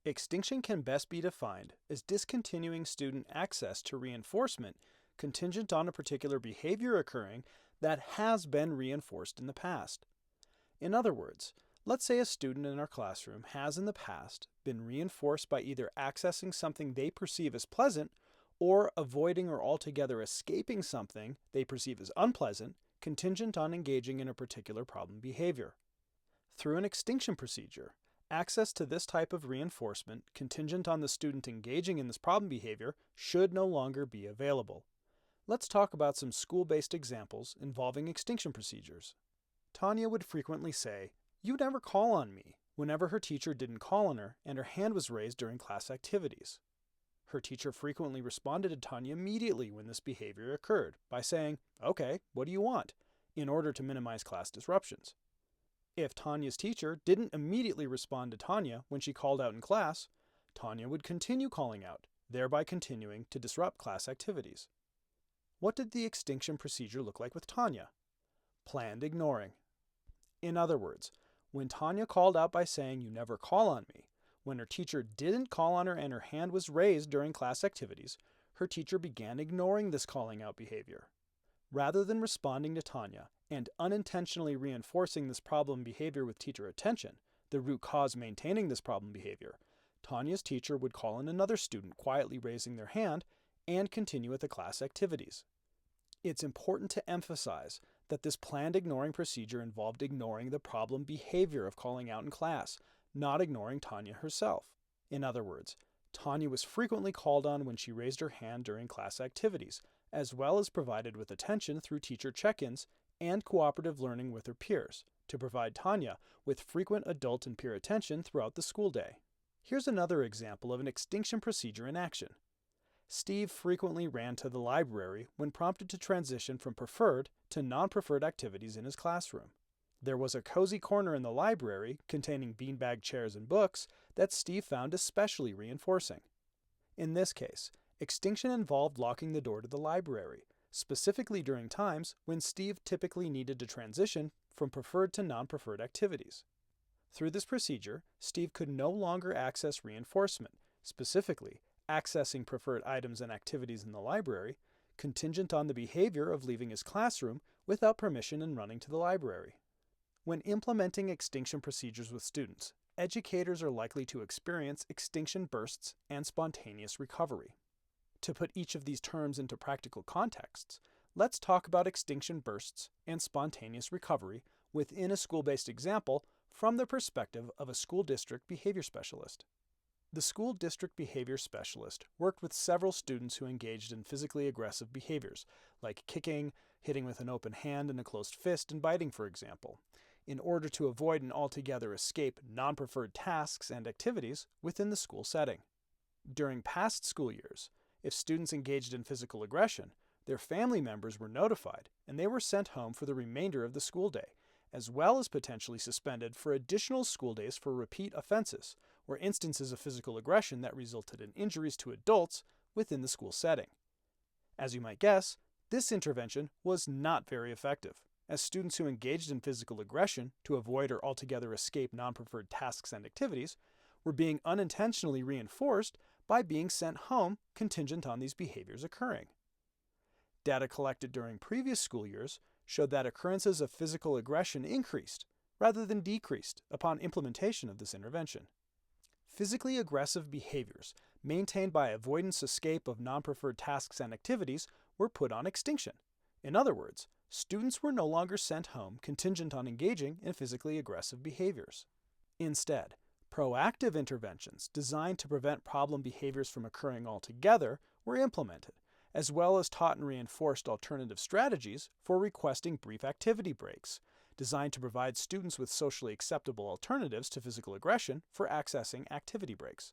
Extinction can best be defined as discontinuing student access to reinforcement contingent on a particular behavior occurring that has been reinforced in the past. In other words, let's say a student in our classroom has in the past been reinforced by either accessing something they perceive as pleasant or avoiding or altogether escaping something they perceive as unpleasant, contingent on engaging in a particular problem behavior. Through an extinction procedure, access to this type of reinforcement, contingent on the student engaging in this problem behavior, should no longer be available. Let's talk about some school-based examples involving extinction procedures. Tanya would frequently say, "You never call on me," whenever her teacher didn't call on her and her hand was raised during class activities. Her teacher frequently responded to Tanya immediately when this behavior occurred by saying, "Okay, what do you want?" in order to minimize class disruptions. If Tanya's teacher didn't immediately respond to Tanya when she called out in class, Tanya would continue calling out, thereby continuing to disrupt class activities. What did the extinction procedure look like with Tanya? Planned ignoring. In other words, when Tanya called out by saying, "You never call on me," when her teacher didn't call on her and her hand was raised during class activities, her teacher began ignoring this calling out behavior. Rather than responding to Tanya and unintentionally reinforcing this problem behavior with teacher attention, the root cause maintaining this problem behavior, Tanya's teacher would call in another student quietly raising their hand and continue with the class activities. It's important to emphasize that this planned ignoring procedure involved ignoring the problem behavior of calling out in class, not ignoring Tanya herself. In other words, Tanya was frequently called on when she raised her hand during class activities, as well as provided with attention through teacher check-ins and cooperative learning with her peers, to provide Tanya with frequent adult and peer attention throughout the school day. Here's another example of an extinction procedure in action. Steve frequently ran to the library when prompted to transition from preferred to non-preferred activities in his classroom. There was a cozy corner in the library containing beanbag chairs and books that Steve found especially reinforcing. In this case, extinction involved locking the door to the library, specifically during times when Steve typically needed to transition from preferred to non-preferred activities. Through this procedure, Steve could no longer access reinforcement, specifically accessing preferred items and activities in the library, contingent on the behavior of leaving his classroom without permission and running to the library. When implementing extinction procedures with students, educators are likely to experience extinction bursts and spontaneous recovery. To put each of these terms into practical contexts, let's talk about extinction bursts and spontaneous recovery within a school-based example from the perspective of a school district behavior specialist. The school district behavior specialist worked with several students who engaged in physically aggressive behaviors, like kicking, hitting with an open hand and a closed fist, and biting, for example, in order to avoid and altogether escape non-preferred tasks and activities within the school setting. During past school years, if students engaged in physical aggression, their family members were notified and they were sent home for the remainder of the school day, as well as potentially suspended for additional school days for repeat offenses or instances of physical aggression that resulted in injuries to adults within the school setting. As you might guess, this intervention was not very effective, as students who engaged in physical aggression to avoid or altogether escape non-preferred tasks and activities were being unintentionally reinforced by being sent home contingent on these behaviors occurring. Data collected during previous school years showed that occurrences of physical aggression increased rather than decreased upon implementation of this intervention. Physically aggressive behaviors maintained by avoidance escape of non-preferred tasks and activities were put on extinction. In other words, students were no longer sent home contingent on engaging in physically aggressive behaviors. Instead, proactive interventions designed to prevent problem behaviors from occurring altogether were implemented, as well as taught and reinforced alternative strategies for requesting brief activity breaks, designed to provide students with socially acceptable alternatives to physical aggression for accessing activity breaks.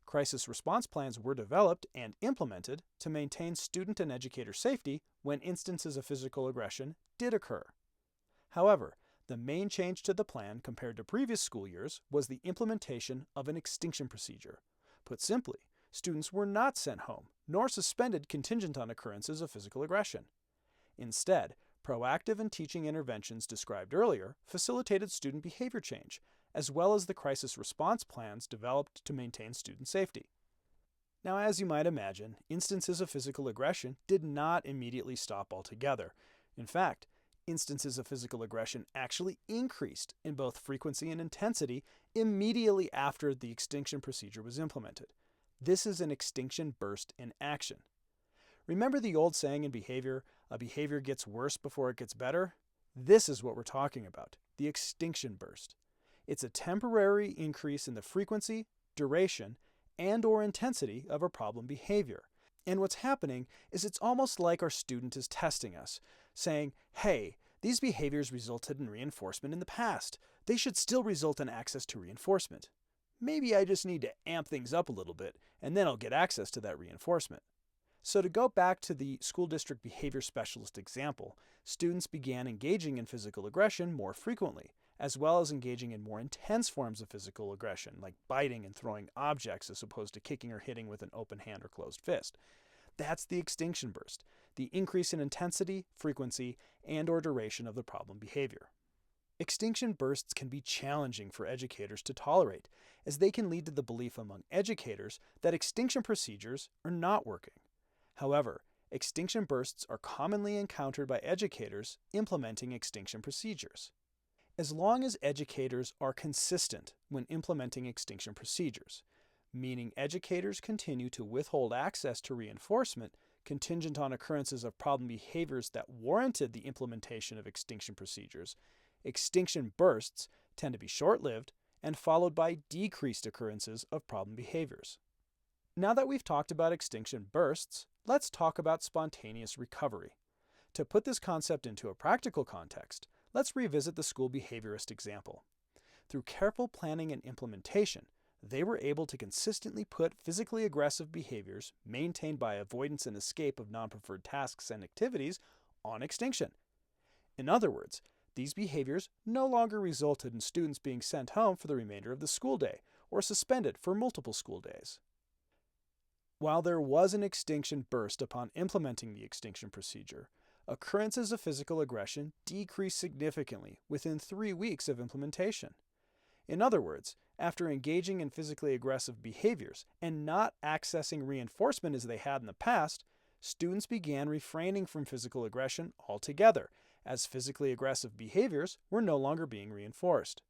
Crisis response plans were developed and implemented to maintain student and educator safety when instances of physical aggression did occur. However, the main change to the plan compared to previous school years was the implementation of an extinction procedure. Put simply, students were not sent home, nor suspended contingent on occurrences of physical aggression. Instead, proactive and teaching interventions described earlier facilitated student behavior change, as well as the crisis response plans developed to maintain student safety. Now, as you might imagine, instances of physical aggression did not immediately stop altogether. In fact, instances of physical aggression actually increased in both frequency and intensity immediately after the extinction procedure was implemented. This is an extinction burst in action. Remember the old saying in behavior, a behavior gets worse before it gets better? This is what we're talking about, the extinction burst. It's a temporary increase in the frequency, duration, and/or intensity of a problem behavior. And what's happening is it's almost like our student is testing us, saying, hey, these behaviors resulted in reinforcement in the past. They should still result in access to reinforcement. Maybe I just need to amp things up a little bit, and then I'll get access to that reinforcement. So to go back to the school district behavior specialist example, students began engaging in physical aggression more frequently, as well as engaging in more intense forms of physical aggression, like biting and throwing objects as opposed to kicking or hitting with an open hand or closed fist. That's the extinction burst, the increase in intensity, frequency, and/or duration of the problem behavior. Extinction bursts can be challenging for educators to tolerate, as they can lead to the belief among educators that extinction procedures are not working. However, extinction bursts are commonly encountered by educators implementing extinction procedures. As long as educators are consistent when implementing extinction procedures, meaning educators continue to withhold access to reinforcement contingent on occurrences of problem behaviors that warranted the implementation of extinction procedures, extinction bursts tend to be short-lived and followed by decreased occurrences of problem behaviors. Now that we've talked about extinction bursts, let's talk about spontaneous recovery. To put this concept into a practical context, let's revisit the school behaviorist example. Through careful planning and implementation, they were able to consistently put physically aggressive behaviors maintained by avoidance and escape of non-preferred tasks and activities on extinction. In other words, these behaviors no longer resulted in students being sent home for the remainder of the school day or suspended for multiple school days. While there was an extinction burst upon implementing the extinction procedure, occurrences of physical aggression decreased significantly within 3 weeks of implementation. In other words, after engaging in physically aggressive behaviors and not accessing reinforcement as they had in the past, students began refraining from physical aggression altogether, as physically aggressive behaviors were no longer being reinforced.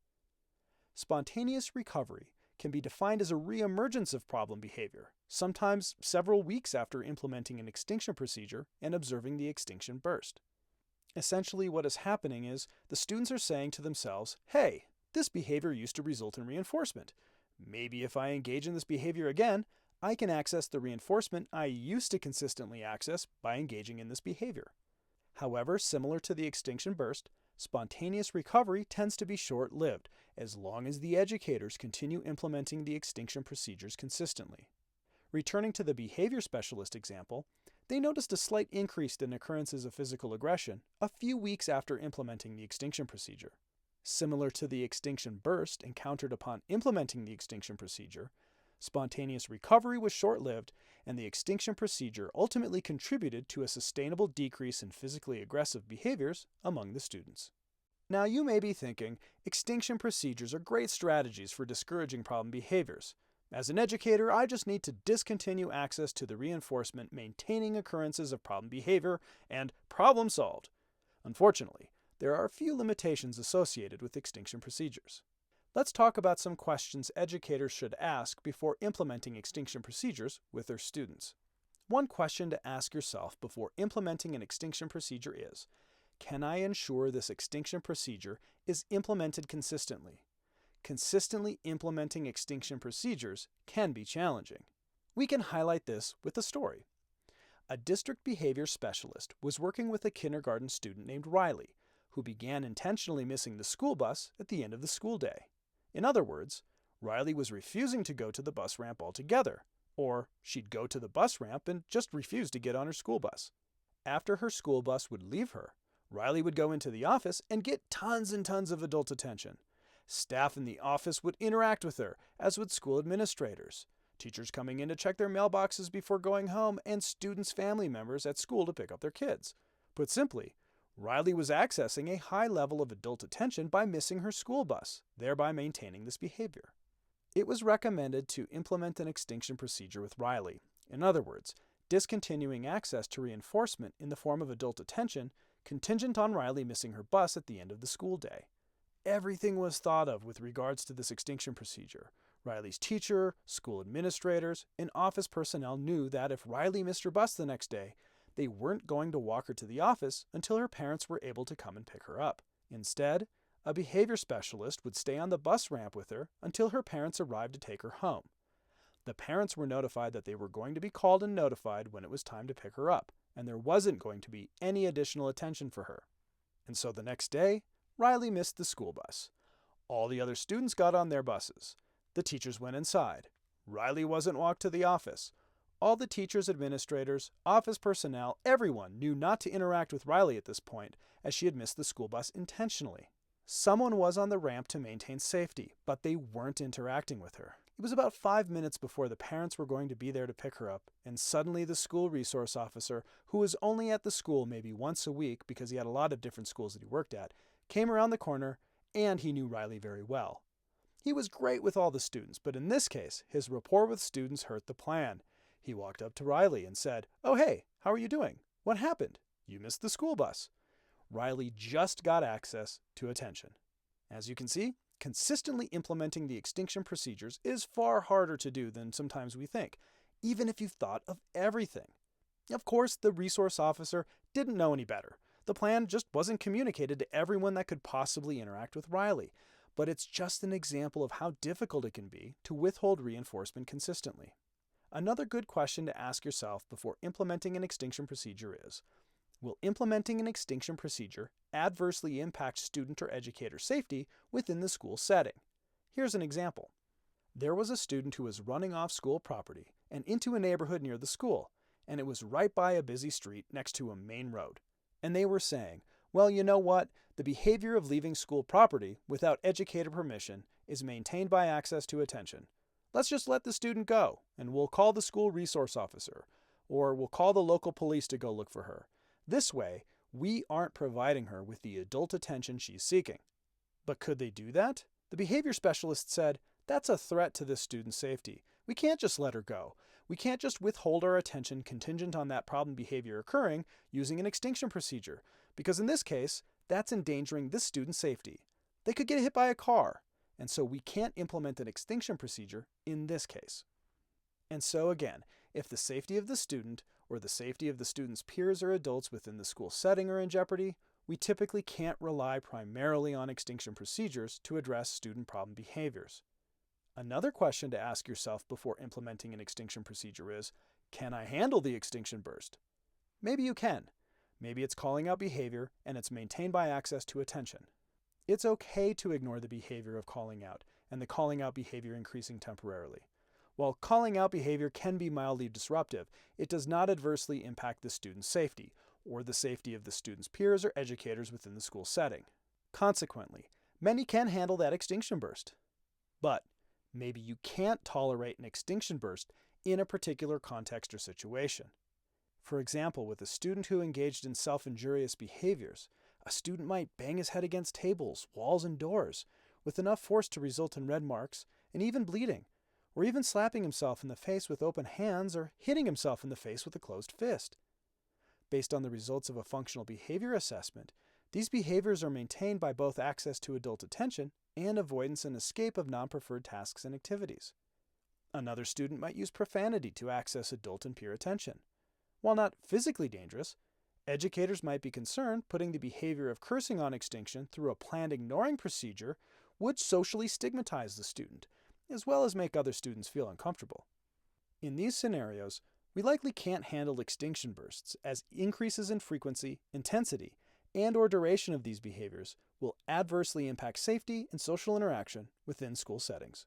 Spontaneous recovery can be defined as a reemergence of problem behavior, sometimes several weeks after implementing an extinction procedure and observing the extinction burst. Essentially, what is happening is the students are saying to themselves, hey, this behavior used to result in reinforcement. Maybe if I engage in this behavior again, I can access the reinforcement I used to consistently access by engaging in this behavior. However, similar to the extinction burst, spontaneous recovery tends to be short-lived as long as the educators continue implementing the extinction procedures consistently. Returning to the behavior specialist example, they noticed a slight increase in occurrences of physical aggression a few weeks after implementing the extinction procedure. Similar to the extinction burst encountered upon implementing the extinction procedure, spontaneous recovery was short-lived, and the extinction procedure ultimately contributed to a sustainable decrease in physically aggressive behaviors among the students. Now you may be thinking, extinction procedures are great strategies for discouraging problem behaviors. As an educator, I just need to discontinue access to the reinforcement maintaining occurrences of problem behavior, and problem solved. Unfortunately, there are a few limitations associated with extinction procedures. Let's talk about some questions educators should ask before implementing extinction procedures with their students. One question to ask yourself before implementing an extinction procedure is, can I ensure this extinction procedure is implemented consistently? Consistently implementing extinction procedures can be challenging. We can highlight this with a story. A district behavior specialist was working with a kindergarten student named Riley, who began intentionally missing the school bus at the end of the school day. In other words, Riley was refusing to go to the bus ramp altogether, or she'd go to the bus ramp and just refuse to get on her school bus. After her school bus would leave her, Riley would go into the office and get tons and tons of adult attention. Staff in the office would interact with her, as would school administrators, teachers coming in to check their mailboxes before going home, and students' family members at school to pick up their kids. Put simply, Riley was accessing a high level of adult attention by missing her school bus, thereby maintaining this behavior. It was recommended to implement an extinction procedure with Riley. In other words, discontinuing access to reinforcement in the form of adult attention contingent on Riley missing her bus at the end of the school day. Everything was thought of with regards to this extinction procedure. Riley's teacher, school administrators, and office personnel knew that if Riley missed her bus the next day, they weren't going to walk her to the office until her parents were able to come and pick her up. Instead, a behavior specialist would stay on the bus ramp with her until her parents arrived to take her home. The parents were notified that they were going to be called and notified when it was time to pick her up, and there wasn't going to be any additional attention for her. And so the next day, Riley missed the school bus. All the other students got on their buses. The teachers went inside. Riley wasn't walked to the office. All the teachers, administrators, office personnel, everyone knew not to interact with Riley at this point, as she had missed the school bus intentionally. Someone was on the ramp to maintain safety, but they weren't interacting with her. It was about 5 minutes before the parents were going to be there to pick her up, and suddenly the school resource officer, who was only at the school maybe once a week because he had a lot of different schools that he worked at, came around the corner, and he knew Riley very well. He was great with all the students, but in this case, his rapport with students hurt the plan. He walked up to Riley and said, "Oh hey, how are you doing? What happened? You missed the school bus." Riley just got access to attention. As you can see, consistently implementing the extinction procedures is far harder to do than sometimes we think, even if you've thought of everything. Of course, the resource officer didn't know any better. The plan just wasn't communicated to everyone that could possibly interact with Riley, but it's just an example of how difficult it can be to withhold reinforcement consistently. Another good question to ask yourself before implementing an extinction procedure is, will implementing an extinction procedure adversely impact student or educator safety within the school setting? Here's an example. There was a student who was running off school property and into a neighborhood near the school, and it was right by a busy street next to a main road. And they were saying, well, you know what? The behavior of leaving school property without educator permission is maintained by access to attention. Let's just let the student go, and we'll call the school resource officer, or we'll call the local police to go look for her. This way, we aren't providing her with the adult attention she's seeking. But could they do that? The behavior specialist said, that's a threat to this student's safety. We can't just let her go. We can't just withhold our attention contingent on that problem behavior occurring using an extinction procedure, because in this case, that's endangering this student's safety. They could get hit by a car, and so we can't implement an extinction procedure in this case. And so again, if the safety of the student or the safety of the student's peers or adults within the school setting are in jeopardy, we typically can't rely primarily on extinction procedures to address student problem behaviors. Another question to ask yourself before implementing an extinction procedure is, can I handle the extinction burst? Maybe you can. Maybe it's calling out behavior and it's maintained by access to attention. It's okay to ignore the behavior of calling out and the calling out behavior increasing temporarily. While calling out behavior can be mildly disruptive, it does not adversely impact the student's safety or the safety of the student's peers or educators within the school setting. Consequently, many can handle that extinction burst. But maybe you can't tolerate an extinction burst in a particular context or situation. For example, with a student who engaged in self-injurious behaviors, a student might bang his head against tables, walls, and doors, with enough force to result in red marks and even bleeding, or even slapping himself in the face with open hands or hitting himself in the face with a closed fist. Based on the results of a functional behavior assessment, these behaviors are maintained by both access to adult attention and avoidance and escape of non-preferred tasks and activities. Another student might use profanity to access adult and peer attention. While not physically dangerous, educators might be concerned putting the behavior of cursing on extinction through a planned ignoring procedure would socially stigmatize the student, as well as make other students feel uncomfortable. In these scenarios, we likely can't handle extinction bursts, as increases in frequency, intensity, and/or duration of these behaviors will adversely impact safety and social interaction within school settings.